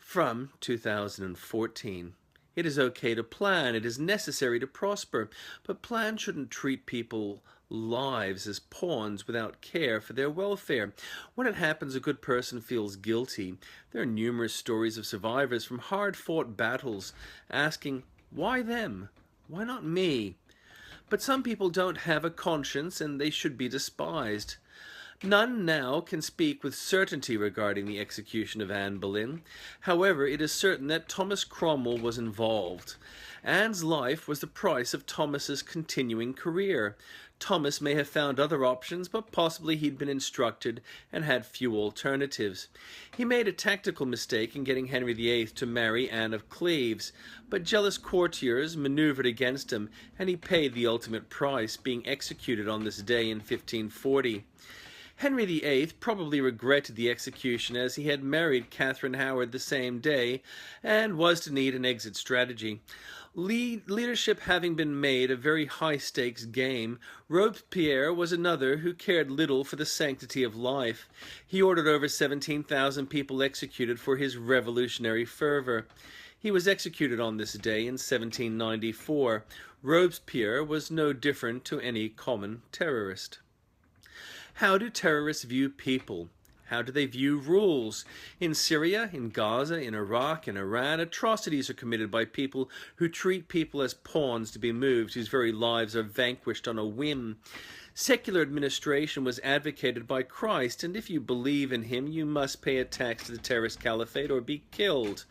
From 2014. It is okay to plan, it is necessary to prosper, but plans shouldn't treat people's lives as pawns without care for their welfare. When it happens, a good person feels guilty. There are numerous stories of survivors from hard-fought battles asking, why them? Why not me? But some people don't have a conscience and they should be despised. None now can speak with certainty regarding the execution of Anne Boleyn. However, it is certain that Thomas Cromwell was involved. Anne's life was the price of Thomas's continuing career. Thomas may have found other options, but possibly he'd been instructed and had few alternatives. He made a tactical mistake in getting Henry VIII to marry Anne of Cleves, but jealous courtiers manoeuvred against him, and he paid the ultimate price, being executed on this day in 1540. Henry VIII probably regretted the execution, as he had married Catherine Howard the same day and was to need an exit strategy. Leadership having been made a very high-stakes game, Robespierre was another who cared little for the sanctity of life. He ordered over 17,000 people executed for his revolutionary fervour. He was executed on this day in 1794. Robespierre was no different to any common terrorist. How do terrorists view people? How do they view rules? In Syria, in Gaza, in Iraq, in Iran, atrocities are committed by people who treat people as pawns to be moved, whose very lives are vanquished on a whim. Secular administration was advocated by Christ, and if you believe in him, you must pay a tax to the terrorist caliphate or be killed.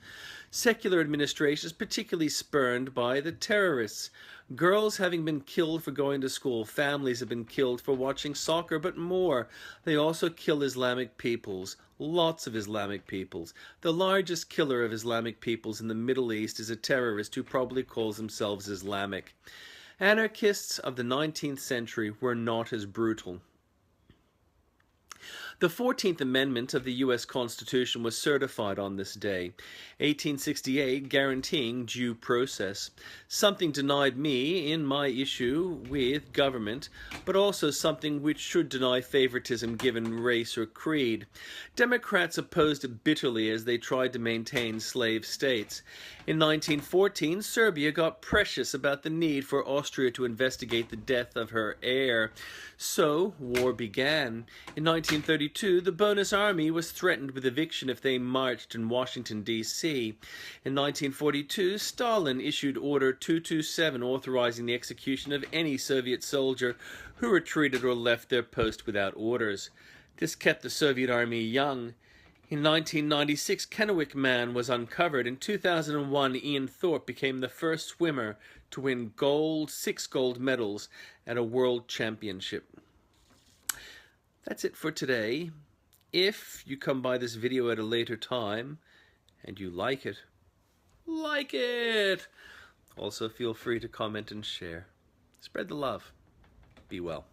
Secular administration is particularly spurned by the terrorists. Girls having been killed for going to school, families have been killed for watching soccer, but more. They also kill Islamic peoples, lots of Islamic peoples. The largest killer of Islamic peoples in the Middle East is a terrorist who probably calls themselves Islamic. Anarchists of the 19th century were not as brutal. The 14th Amendment of the U.S. Constitution was certified on this day, 1868, guaranteeing due process, something denied me in my issue with government, but also something which should deny favoritism given race or creed. Democrats opposed it bitterly as they tried to maintain slave states. In 1914, Serbia got precious about the need for Austria to investigate the death of her heir. So, war began. In 1932, the Bonus Army was threatened with eviction if they marched in Washington, D.C. In 1942, Stalin issued Order 227 authorizing the execution of any Soviet soldier who retreated or left their post without orders. This kept the Soviet Army young. In 1996, Kennewick Man was uncovered. In 2001, Ian Thorpe became the first swimmer to win 6 gold medals at a world championship. That's it for today. If you come by this video at a later time and you like it, Also feel free to comment and share. Spread the love. Be well.